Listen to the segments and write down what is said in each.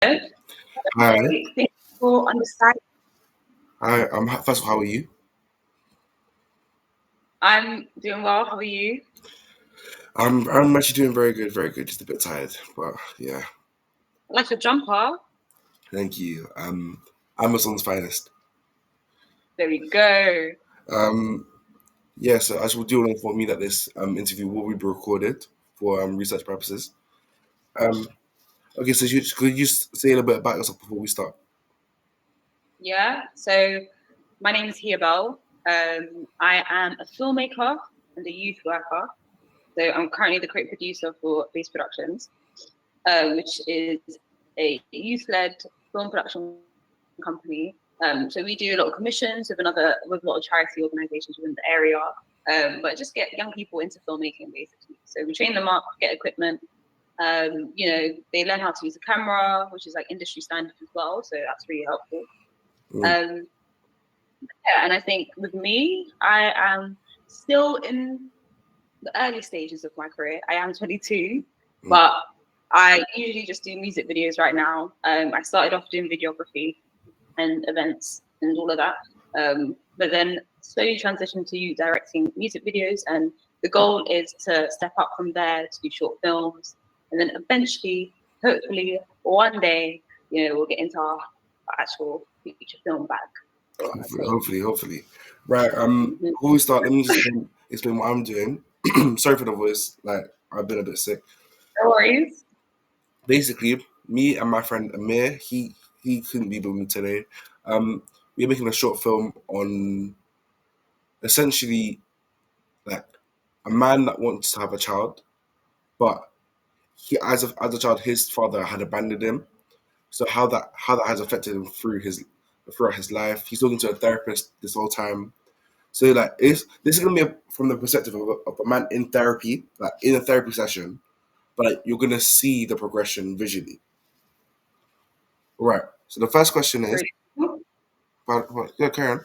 Thank Hi. you for understanding. Hi. First of all, how are you? I'm doing well. How are you? I'm actually doing very good, very good. Just a bit tired, but yeah. I like your jumper. Thank you. Amazon's finest. There we go. Um, yeah. So I should do inform me that this interview will be recorded for research purposes. Um, okay. So could you just say a little bit about yourself before we start? Yeah. So my name is hyabel. I am a filmmaker and a youth worker. So I'm currently the creative producer for Base Productions, which is a youth-led film production company. So we do a lot of commissions with a lot of charity organisations within the area, but just get young people into filmmaking basically. So we train them up, get equipment. They learn how to use a camera, which is like industry standard as well. So that's really helpful. Mm, Um, yeah, and I think with me, I am still in the early stages of my career. I am 22, mm, but I usually just do music videos right now. I started off doing videography and events and all of that, but then slowly transitioned to directing music videos. And the goal is to step up from there to do short films, and then eventually, hopefully, one day, we'll get into our actual feature film bag. So I hopefully, say, hopefully, hopefully. Right. mhm. Before we start, let me just explain what I'm doing. Sorry for the voice. Like I've been a bit sick. No worries. Basically, me and my friend Amir, he couldn't be with me today. We're making a short film on essentially like a man that wants to have a child, but he as a child his father had abandoned him. So how that has affected him throughout his life. He's talking to a therapist this whole time. So like this is gonna be from the perspective of a man in therapy, like in a therapy session, but like, you're gonna see the progression visually. Right. So the first question is, Really cool. yeah, Karen.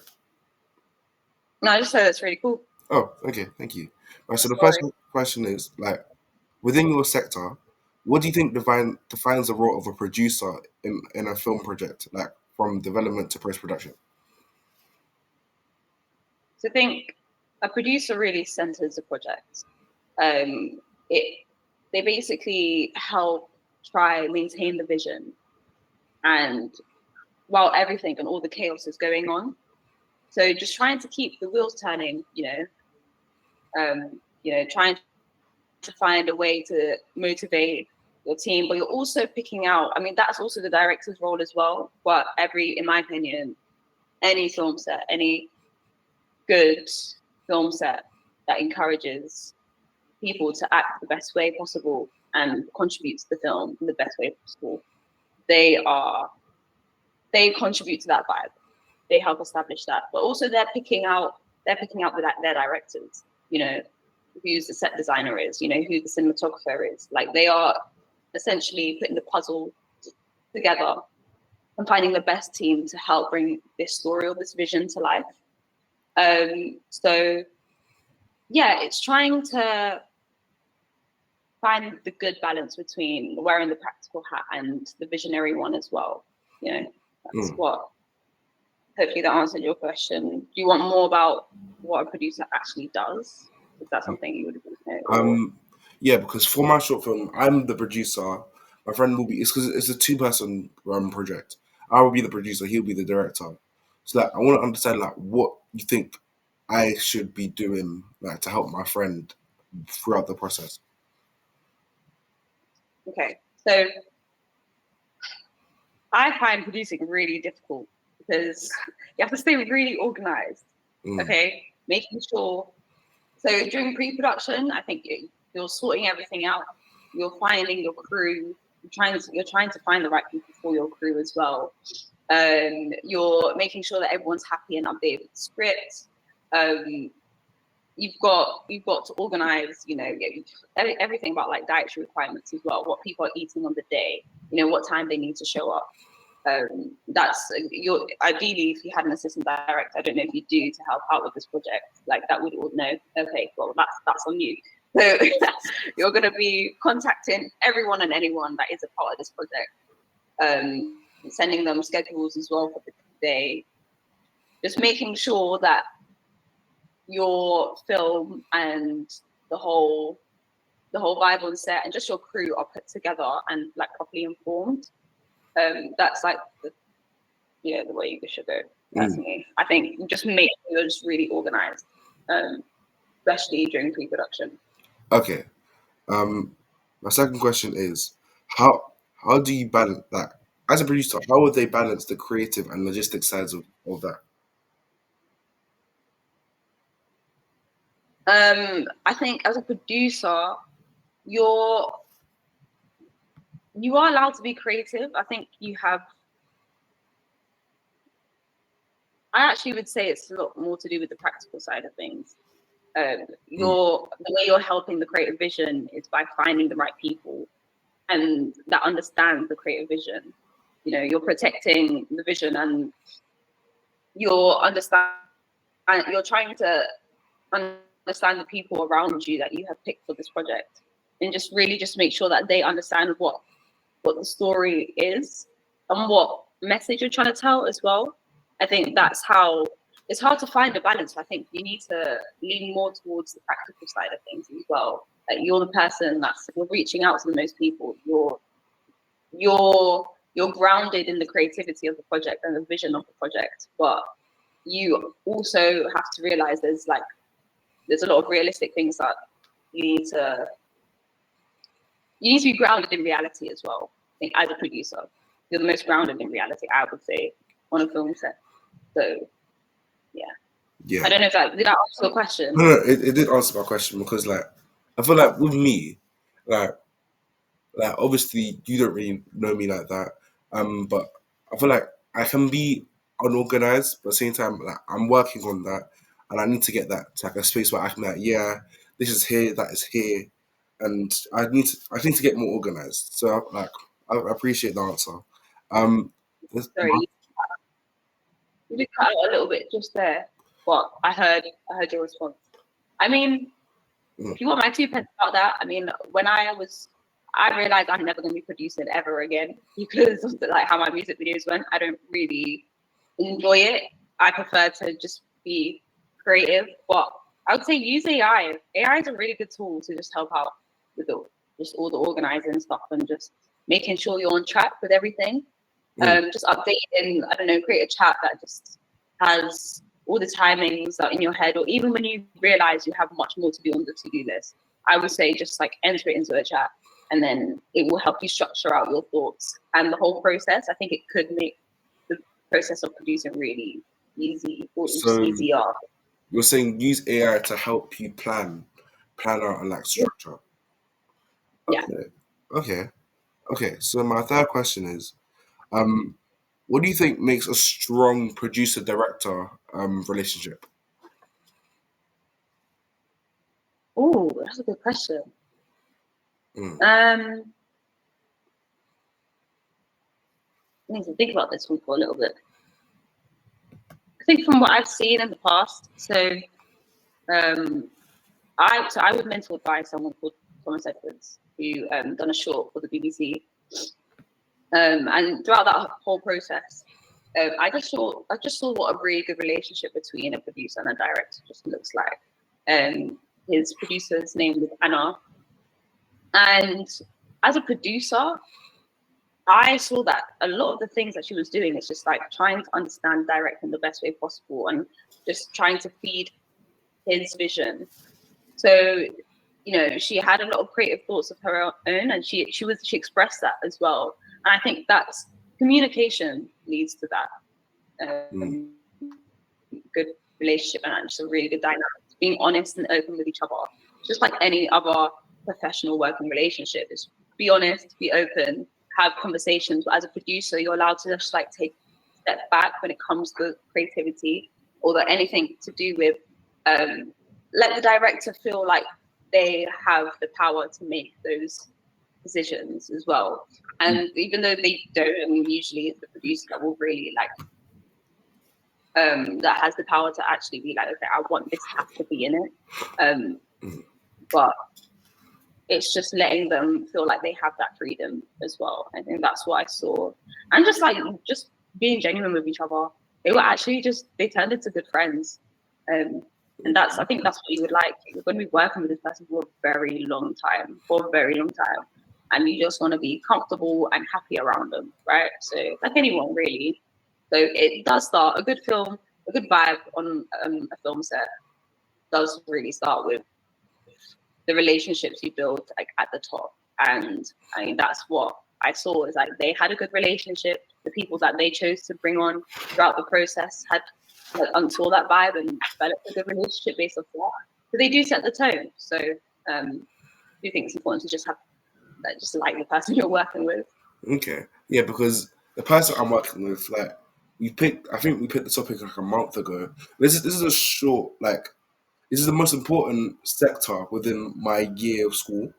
No, I just said it's really cool. Oh, okay, thank you. Right, so the first Sorry. question is like within your sector, what do you think defines the role of a producer in a film project, like from development to post production? So I think a producer really centers the project. It They basically help try maintain the vision, and while everything and all the chaos is going on, so just trying to keep the wheels turning. Trying to find a way to motivate your team, but you're also picking out. I mean, that's also the director's role as well. But in my opinion, any film set, any good film set that encourages people to act the best way possible and contribute to the film in the best way possible. They are they contribute to that vibe. They help establish that, but also they're picking out their directors. Who's the set designer is. Who the cinematographer is. Like they are essentially putting the puzzle together and finding the best team to help bring this story or this vision to life. So yeah, it's trying to find the good balance between wearing the practical hat and the visionary one as well. That's Mm. what. Hopefully that answered your question. Do you want more about what a producer actually does? Is that something you would know? Or Um, yeah, because for my short film, I'm the producer. My friend will be. It's because it's a two-person project. I will be the producer. He'll be the director. So like, I want to understand like what you think I should be doing like to help my friend throughout the process. okay, so I find producing really difficult because you have to stay really organized. Mm, Okay, making sure. So during pre-production, I think you're sorting everything out. You're finding your crew. You're trying to find the right people for your crew as well. You're making sure that everyone's happy and updated with the script. Um, you've got to organize. Everything about like dietary requirements as well. What people are eating on the day. What time they need to show up. That's your ideally if you had an assistant director. I don't know if you do to help out with this project. Like that would all know. Okay, well that's on you. So you're going to be contacting everyone and anyone that is a part of this project. sending them schedules as well for the day, just making sure that your film and the whole vibe on set and just your crew are put together and like properly informed. That's like the way you should go. Personally, I think just make sure you're just really organized, especially during pre-production. Okay. My second question is how do you balance that as a producer? How would they balance the creative and logistic sides of that? I think as a producer, you are allowed to be creative. I think I actually would say it's a lot more to do with the practical side of things. The way you're helping the creative vision is by finding the right people and that understands the creative vision. You're protecting the vision and you're trying to understand the people around you that you have picked for this project, and just really just make sure that they understand what the story is and what message you're trying to tell as well. I think that's how it's hard to find a balance. I think you need to lean more towards the practical side of things as well. Like you're the person you're reaching out to the most people. You're grounded in the creativity of the project and the vision of the project, but you also have to realize there's a lot of realistic things that you need to be grounded in reality as well. I think as a producer, you're the most grounded in reality, I would say, on a film set. So Yeah. I don't know if did I answer your question? No, it did answer my question because like I feel like with me, like obviously you don't really know me like that. But I feel like I can be unorganized, but at the same time, like I'm working on that, and I need to get that to like a space where I can like, yeah, this is here, that is here, and I need to get more organized. So like, I appreciate the answer. Sorry, you did cut out a little bit just there, but I heard your response. I mean, if you want my 2 pence about that, I mean, when I realized I'm never going to be producing ever again because of like how my music videos went. I don't really enjoy it. I prefer to just be creative, but I would say use AI. AI is a really good tool to just help out with just all the organizing stuff and just making sure you're on track with everything. Just updating, I don't know, create a chat that just has all the timings that in your head, or even when you realize you have much more to do on the to-do list, I would say just like enter it into a chat, and then it will help you structure out your thoughts and the whole process. I think it could make the process of producing really easy or just So easier. you're saying use AI to help you plan out and like structure. Yeah. Okay. So my third question is, what do you think makes a strong producer-director relationship? Oh, that's a good question. I need to think about this one for a little bit. I think from what I've seen in the past, so I was mentored by someone called Thomas Edwards, who done a short for the BBC. And throughout that whole process, I just saw what a really good relationship between a producer and a director just looks like. His producer's name was Anna, and as a producer, I saw that a lot of the things that she was doing is just like trying to understand direct in the best way possible and just trying to feed his vision. So, she had a lot of creative thoughts of her own, and she expressed that as well. And I think that's communication leads to that good relationship and just a really good dynamic. Being honest and open with each other, just like any other professional working relationship, is be honest, be open, have conversations. But as a producer, you're allowed to just like take a step back when it comes to creativity or anything to do with let the director feel like they have the power to make those decisions as well. And even though they don't, I mean, usually it's the producer that will really like that has the power to actually be like, okay, I want this to be in it. But it's just letting them feel like they have that freedom as well. I think that's what I saw. And just being genuine with each other. They were actually they turned into good friends. And I think that's what you would like. You're going to be working with this person for a very long time, And you just want to be comfortable and happy around them, right? So like anyone really. So it does start, a good film, a good vibe on a film set does really start with the relationships you build like at the top. And I mean, that's what I saw, is like they had a good relationship. The people that they chose to bring on throughout the process had saw that vibe and developed a good relationship based off that. So they do set the tone. So I do think it's important to just have just like the person you're working with. Okay, yeah, because the person I'm working with, like, I think we picked the topic like a month ago. This is a short, like, this is the most important sector within my year of school,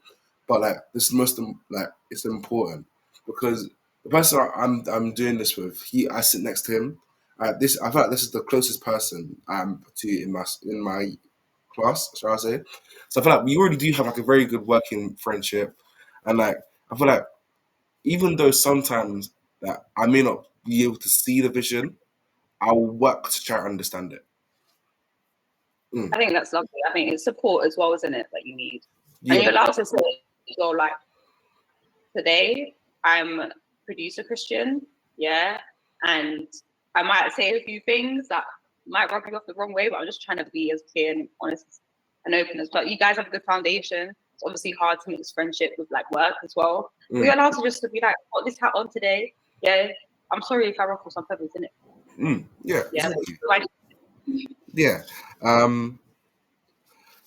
but like this is like it's important because the person I'm doing this with, I sit next to him. I feel like this is the closest person to in my class, shall I say? So I feel like we already do have like a very good working friendship, and like I feel like even though sometimes that I may not be able to see the vision, I will work to try to understand it. I think that's lovely. I think it's support as well, isn't it, that you need? And Yeah, you're allowed to say as well, like, today I'm producer Christian, yeah, and I might say a few things that might rub you off the wrong way, but I'm just trying to be as clear and honest and open as well. You guys have a good foundation. It's obviously hard to mix friendship with like work as well. But you're allowed to just to be like, put this hat on today. Yeah, I'm sorry if I ruffle some feathers in it. Yeah, Yeah, exactly. like, Yeah.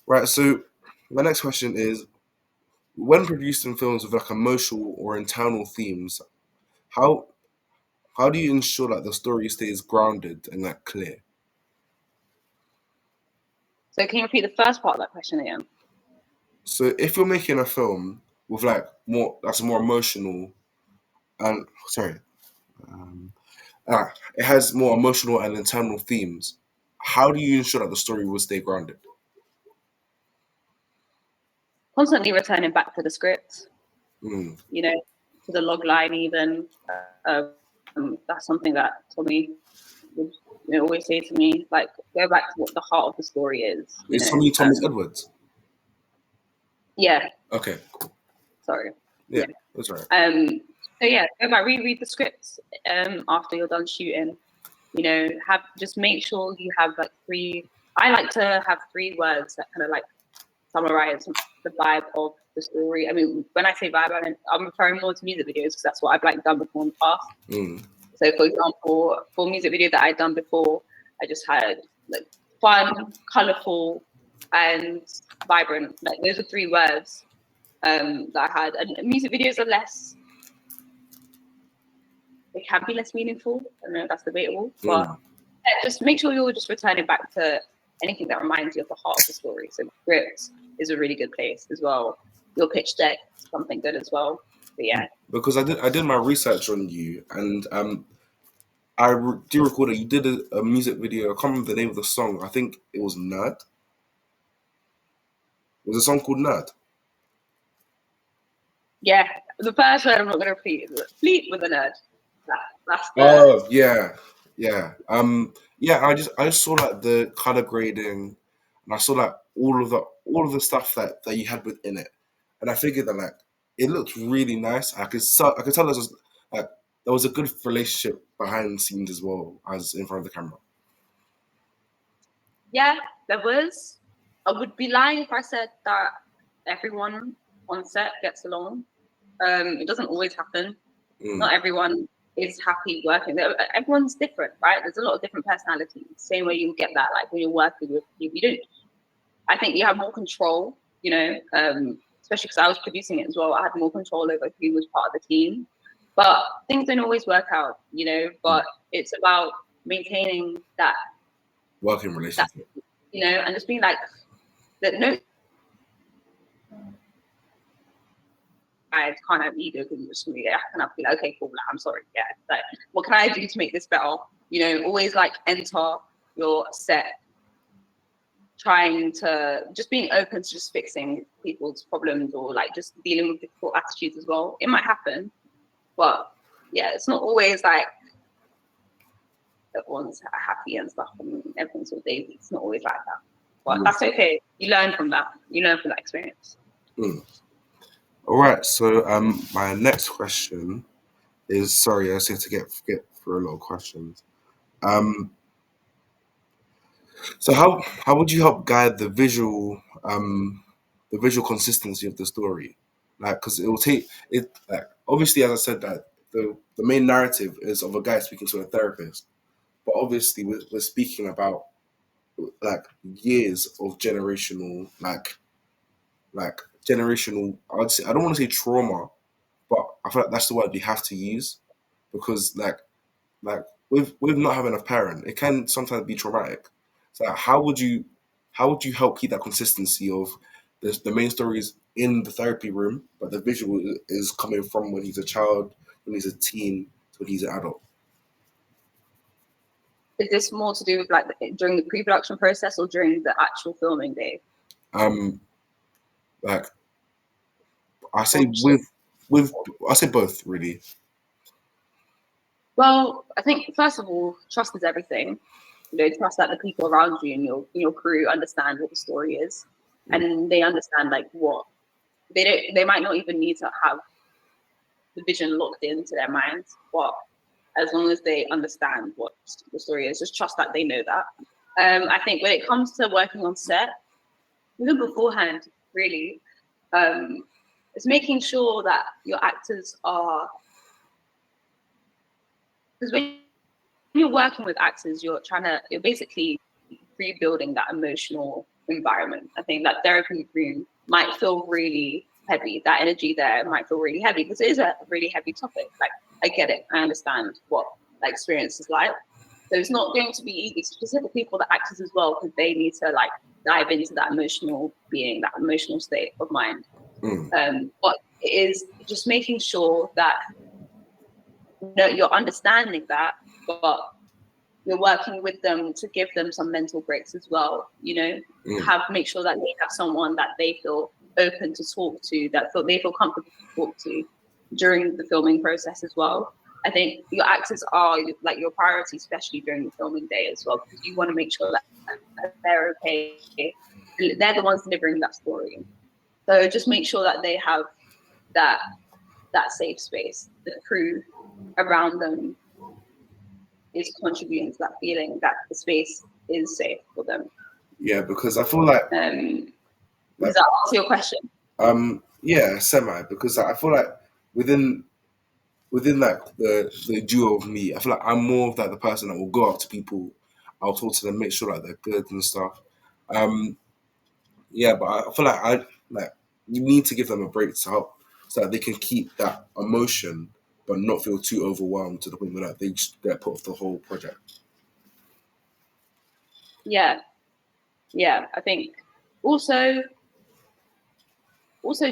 Right. So my next question is: when producing films with like emotional or internal themes, how how do you ensure that the story stays grounded and like clear? so can you repeat the first part of that question again? So if you're making a film with like that's more emotional and sorry, um, it has more emotional and internal themes. How do you ensure that the story will stay grounded? Constantly returning back to the script, Mm. you know, to the log line even. That's something that Tommy would always say to me, like, go back to what the heart of the story is, you Is know. Tommy Thomas Edwards? Yeah, Okay, cool. sorry. Yeah, Yeah. that's right. So yeah, go back, reread the scripts after you're done shooting. You know, just make sure you have like I like to have 3 words that kind of like summarize the vibe of the story. I mean, when I say vibe, I'm referring more to music videos because that's what I've like done before in the past. Mm. So, for example, for a music video that I'd done before, I just had like fun, colorful, and vibrant. Like those are 3 words that I had. And music videos are they can be less meaningful. I know that's debatable, but Mm. just make sure you're just returning back to anything that reminds you of the heart of the story. So, script is a really good place as well. Your pitch deck is something good as well. But yeah. Because I did my research on you, and do recall that you did a music video. I can't remember the name of the song. I think it was Nerd. It was a song called Nerd. Yeah, the first word I'm not going to repeat. Fleet with a nerd. That's the Oh yeah, yeah. Yeah. I just saw like the color grading, and I saw like all of the stuff that you had within it, and I figured that like it looked really nice. I could tell like there was a good relationship behind the scenes as well as in front of the camera. yeah. There was. I would be lying if I said that everyone on set gets along. It doesn't always happen. Mm. Not everyone is happy working. Everyone's different, right? There's a lot of different personalities. Same way you get that, like when you're working with people, you don't. I think you have more control, you know, especially because I was producing it as well. I had more control over who was part of the team. But things don't always work out, you know. But it's about maintaining Working that relationship. you know, and just being like that. No, I can't have ego because you're just gonna be there. I can be like, okay, cool. Like, I'm sorry. Yeah, like, what can I do to make this better? You know, always like enter your set trying to just being open to just fixing people's problems or like just dealing with difficult attitudes as well. It might happen, but yeah, it's not always like everyone's happy and stuff and everyone's all daisy. It's not always like that. But that's okay. You learn from that. You learn from that experience. All right. So my next question is, sorry, I just have to get through a lot of questions. So how would you help guide the visual consistency of the story? Like, because it will take it. Like, obviously, as I said, that the main narrative is of a guy speaking to a therapist, but obviously we're speaking about like years of generational. I'd say I don't want to say trauma, but I feel like that's the word we have to use because like with not having a parent, it can sometimes be traumatic. So how would you help keep that consistency of the main stories in the therapy room, but the visual is coming from when he's a child, when he's a teen, when he's an adult. Is this more to do with like during the pre-production process or during the actual filming day? Um, like I Or say just, with I say both really. well, I think first of all, trust is everything. You know, trust that the people around you and your crew understand what the story is, Mm, and they understand like what they don't. They might not even need to have the vision locked into their minds, but as long as they understand what the story is, just trust that they know that. I think when it comes to working on set, even beforehand, really, um, it's making sure that your actors are, because when you're working with actors, you're basically rebuilding that emotional environment. I think that therapy room might feel really heavy. That energy there might feel really heavy because it is a really heavy topic. Like I get it, I understand what that experience is like. So it's not going to be easy, specifically for the actors as well, because they need to like dive into that emotional being, that emotional state of mind. mm, But it is just making sure that you're understanding that, but you're working with them to give them some mental breaks as well. You know, mm. make sure that they have someone that they feel open to talk to, they feel comfortable to talk to during the filming process as well. I think your actors are like your priority, especially during the filming day as well, because you want to make sure that they're okay. They're the ones delivering that story. So just make sure that they have that safe space. The crew around them is contributing to that feeling that the space is safe for them. Yeah, because I feel like Does like that answer your question? yeah, semi because I feel like within like the duo of me, I feel like I'm more of like the person that will go up to people, I'll talk to them, make sure like they're good and stuff. Um, yeah, but I feel like like you need to give them a break to help so that they can keep that emotion but not feel too overwhelmed to the point where like, they just get put off the whole project. Yeah, yeah. I think also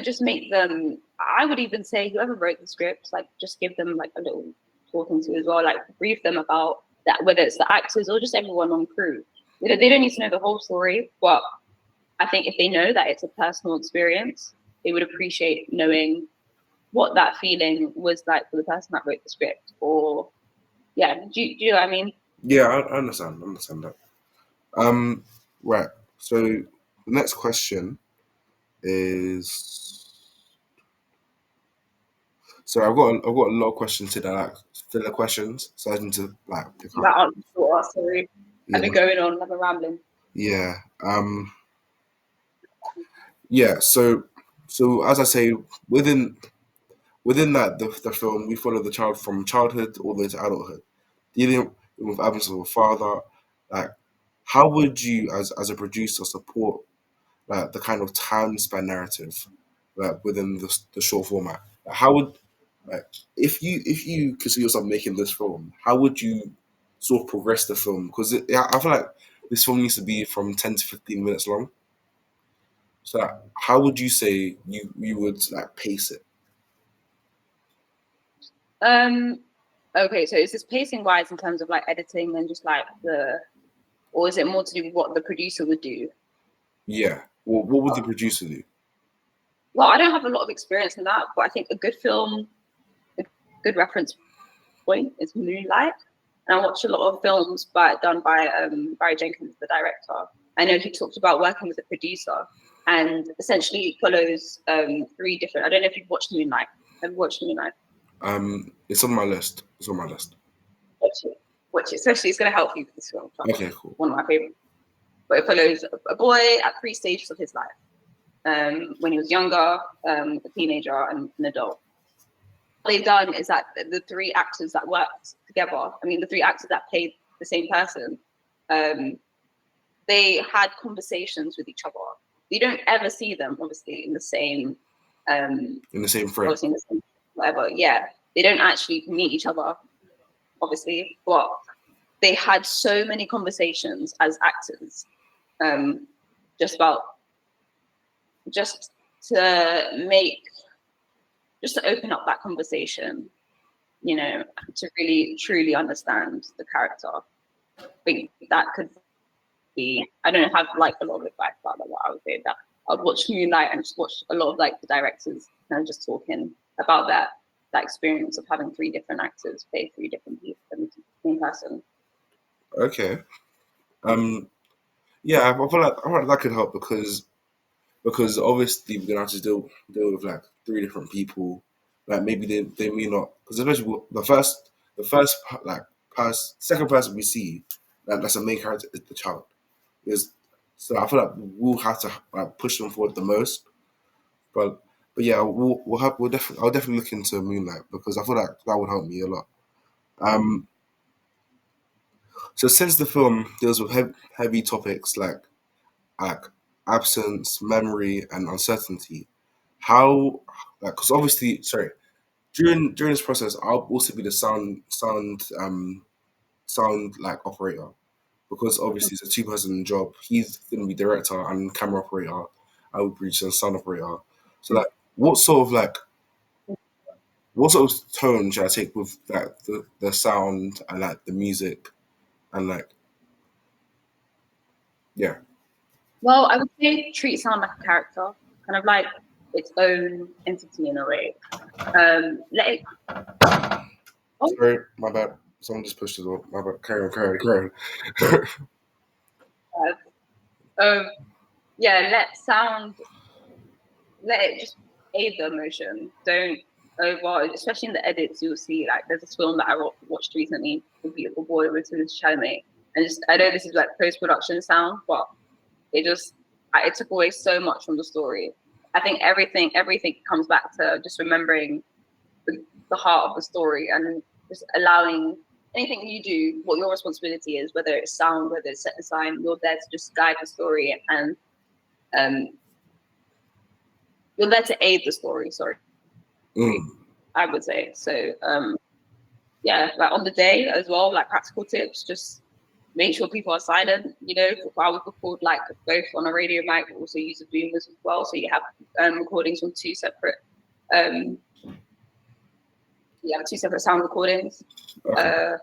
just make them. I would even say whoever wrote the script, like just give them like a little talking to as well, like brief them about that, whether it's the actors or just everyone on crew. They don't need to know the whole story, but I think if they know that it's a personal experience, they would appreciate knowing what that feeling was like for the person that wrote the script. Or yeah, do you know what I mean? Yeah, I understand. I understand that. Um, right. So the next question is so I've got a lot of questions to like filler questions, so I need to like pick up. That answer short. Sorry, I've Yeah, been going on. I've been rambling. yeah, yeah. So as I say, within that the film, we follow the child from childhood all the way to adulthood, dealing with absence of a father. Like, how would you, as a producer, support like the kind of time span narrative, like within the short format? Like, how would like if you could see yourself making this film, how would you sort of progress the film? Because I feel like this film needs to be from 10 to 15 minutes long. So like, how would you say you would like pace it? Um, okay, so is this pacing wise in terms of like editing and just like or is it more to do with what the producer would do? Yeah. Well, what would the producer do? Well, I don't have a lot of experience in that, but I think a good film, a good reference point is Moonlight. And I watch a lot of films done by Barry Jenkins, the director. I know he talked about working with a producer, and essentially it follows three different. I don't know if you've watched Moonlight. Have you watched Moonlight? It's on my list. It's on my list. Which essentially is going to help you with this film. Okay, cool. One of my favorites. But it follows a boy at three stages of his life. When he was younger, a teenager, and an adult. What they've done is that the three actors that worked together, I mean, the three actors that played the same person, they had conversations with each other. You don't ever see them, obviously, in the same in the same frame. Obviously, in the same whatever. Yeah, they don't actually meet each other, obviously, but they had so many conversations as actors, just about just to make just to open up that conversation, you know, to really truly understand the character. I think that could be, I don't have like a lot of advice about that. What I would say that I'd watch Moonlight and just watch a lot of like the directors and just talking about that experience of having three different actors play three different people and same person. Okay. Yeah, I feel like that could help because obviously we're gonna have to deal with like three different people. Like maybe they may not, because especially the first like second person we see that's a main character is the child. Is so I feel like we'll have to like push them forward the most. But yeah, I'll definitely look into Moonlight because I feel like that would help me a lot. Um, so since the film deals with heavy topics like absence, memory, and uncertainty, how like because obviously sorry during this process I'll also be the sound like operator because obviously it's a two-person job. He's gonna be director and camera operator. I would be just sound operator. So like what sort of like what sort of tone should I take with like the sound and like the music and like yeah. Well, I would say treat sound like a character, kind of like its own entity in a way. Let it. Oh, Sorry, my bad. Someone just pushed the door. My bad. Carry on. um, yeah, let it just aid the emotion. Don't over, especially in the edits, you'll see like there's this film that I watched recently, The Beautiful Boy with Timothée Chalamet, and just I know this is like post production sound, but it took away so much from the story. I think everything comes back to just remembering the heart of the story and just allowing anything you do, what your responsibility is, whether it's sound, whether it's set design, you're there to just guide the story and um, you're there to aid the story. Sorry, Mm. I would say. So yeah, like on the day as well, like practical tips, just make sure people are silent. You know, I would record like both on a radio mic, but also use a boomers as well. So you have recordings from um, two separate sound recordings. Okay. Uh,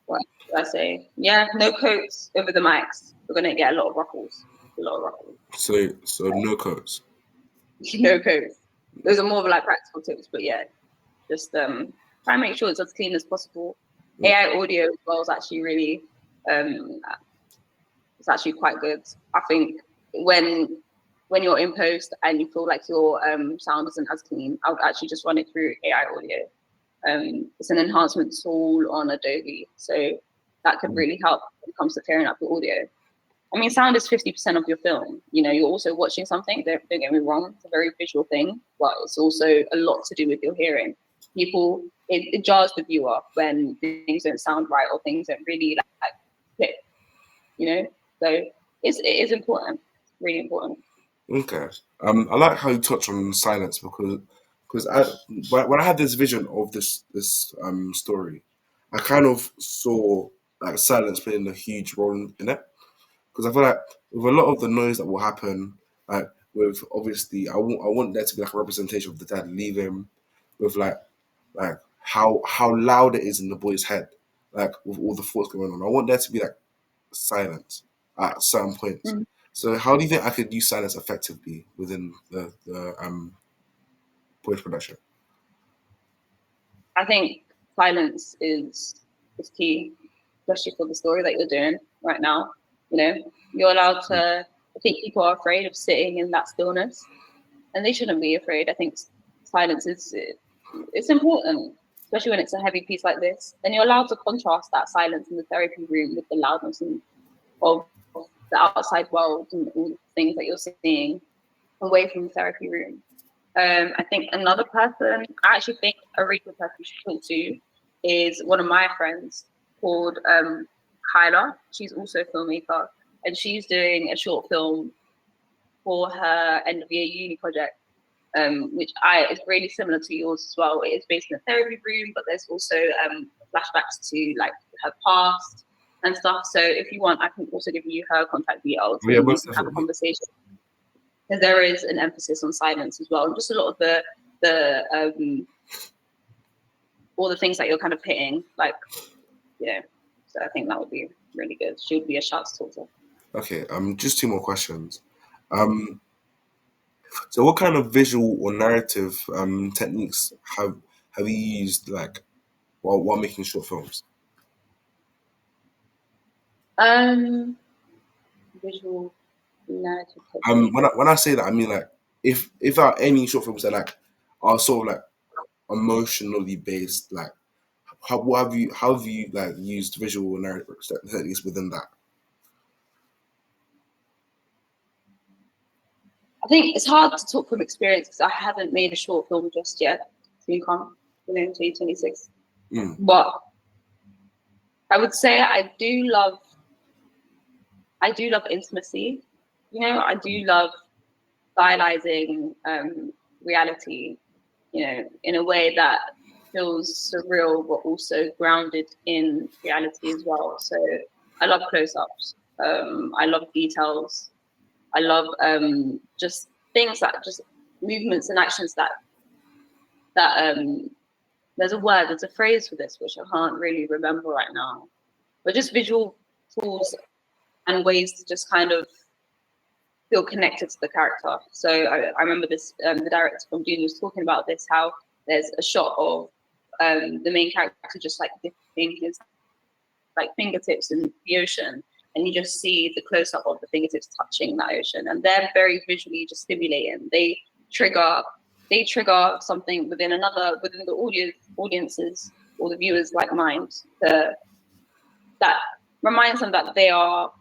what should I say? Yeah, no coats over the mics. We're gonna get a lot of ruffles. A lot of ruffles. So no codes. No coats. Those are more of like practical tips, but yeah, just try and make sure it's as clean as possible. Mm. AI audio as well is actually really um it's actually quite good. I think when you're in post and you feel like your sound isn't as clean, I would actually just run it through AI audio. It's an enhancement tool on Adobe, so that could really help when it comes to clearing up your audio. I mean, sound is 50% of your film. You know, you're also watching something. Don't get me wrong; it's a very visual thing, but it's also a lot to do with your hearing. It jars the viewer when things don't sound right or things don't really like click. You know, so it is important. It's really important. Okay. I like how you touch on silence because when I had this vision of this story, I kind of saw like silence playing a huge role in it because I feel like with a lot of the noise that will happen, like with obviously I want there to be like a representation of the dad leaving with like how loud it is in the boy's head, like with all the thoughts going on. I want there to be like silence at certain points. Mm. So how do you think I could use silence effectively within the post production? I think silence is key, especially for the story that you're doing right now. You know, you're allowed to. I think people are afraid of sitting in that stillness, and they shouldn't be afraid. I think silence is it's important, especially when it's a heavy piece like this. And you're allowed to contrast that silence in the therapy room with the loudness of the outside world and all the things that you're seeing away from the therapy room. I think another person, I actually think a really good person you should talk to is one of my friends called Kyla. She's also a filmmaker, and she's doing a short film for her end of year uni project, which is really similar to yours as well. It is based in a therapy room, but there's also flashbacks to like her past and stuff. So if you want, I can also give you her contact details Yeah, and you most can have a definitely. conversation. Because there is an emphasis on silence as well, and just a lot of the all the things that you're kind of hitting, like So I think that would be really good. She would be a shout to talk to. Okay, just two more questions. Um, so what kind of visual or narrative techniques have you used like while making short films? Visual narrative technique. When I say that, I mean like if there are any short films that like are sort of like emotionally based, like how have you like used visual narrative techniques within that? I think it's hard to talk from experience because I haven't made a short film just yet. So you can't, 2026. Mm. But I would say I do love intimacy. I do love stylizing reality, in a way that feels surreal but also grounded in reality as well. So I love close-ups. I love details. I love just things that just movements and actions that there's a phrase for this which I can't really remember right now, but just visual tools and ways to just kind of feel connected to the character. So I remember this, the director from Dune was talking about this, how there's a shot of the main character just like dipping his like fingertips in the ocean, and you just see the close up of the fingertips touching that ocean, and they're very visually just stimulating. They trigger something within the audiences or the viewers like mind that reminds them that they are,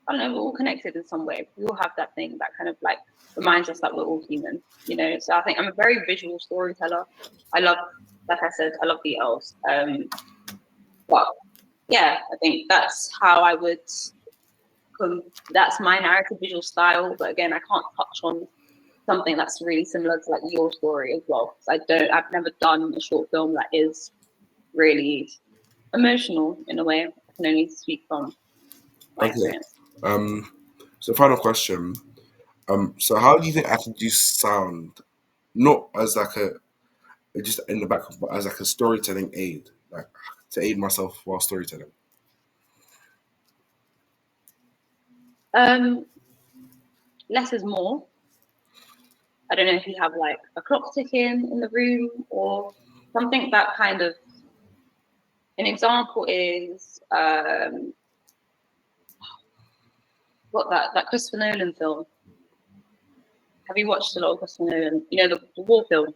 I don't know, we're all connected in some way. We all have that thing that kind of like reminds us that we're all human. So I think I'm a very visual storyteller. I love, like I said, I love the elves. But yeah, I think that's how I would that's my narrative visual style. But again, I can't touch on something that's really similar to like your story as well. Because I've never done a short film that is really emotional in a way. I can only speak from my Okay. experience. Um, so final question. So how do you think I can do sound, not as like a just in the background, but as like a storytelling aid, like to aid myself while storytelling? Um, Less is more. I don't know if you have like a clock ticking in the room or something that kind of. An example is what that Christopher Nolan film. Have you watched a lot of Christopher Nolan? The war film.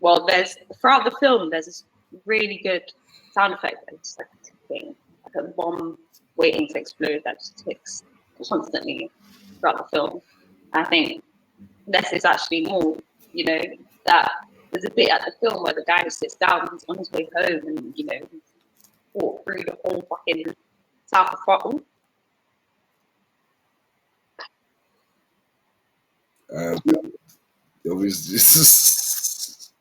Well, there's throughout the film, there's this really good sound effect that's like ticking, like a bomb waiting to explode that just ticks constantly throughout the film. I think less is actually more. That there's a bit at the film where the guy just sits down, he's on his way home, and he's walked through the whole fucking south of France. Um, it was just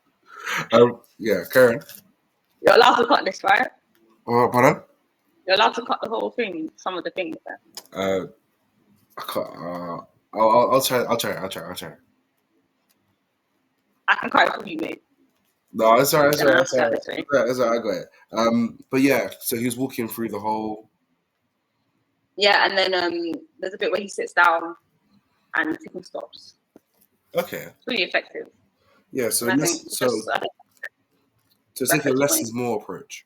yeah, Karen. You're allowed to cut this, right? Pardon? You're allowed to cut the whole thing, some of the things there. Uh, I can't, I'll try. I'll try. I can cut it for you, mate. No, that's alright. That's Then I alright. have That's to cut alright. this way. That's alright. That's alright. I got it. But yeah, so he was walking through the whole Yeah, and then there's a bit where he sits down and the tickle stops. Okay. It's really effective. Yeah. So And I think to take a less point. is more approach.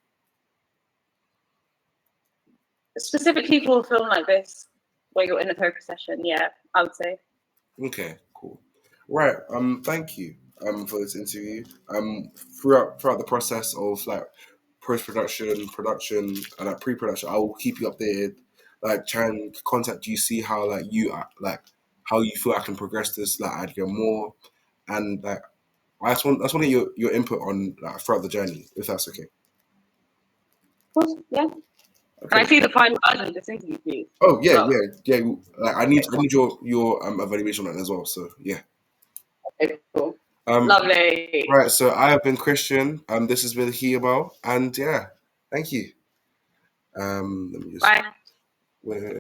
Specifically for a film like this, where you're in a poker session, yeah, I would say. Okay, cool. Right. Thank you. For this interview. Throughout the process of like post production, production, and like pre production, I will keep you updated. Like, try and contact you, see how like you how you feel I can progress this like idea more, and like I just want to get your input on like throughout the journey, if that's okay. Of course, yeah. Okay. Can I see the final version of this interview, please? Oh yeah, Well, yeah. Like I need your evaluation on it as well. So yeah. okay, cool. Um. Lovely. Right. So I have been Christian. This has been hyabel, and yeah, thank you. Let me just. Bye.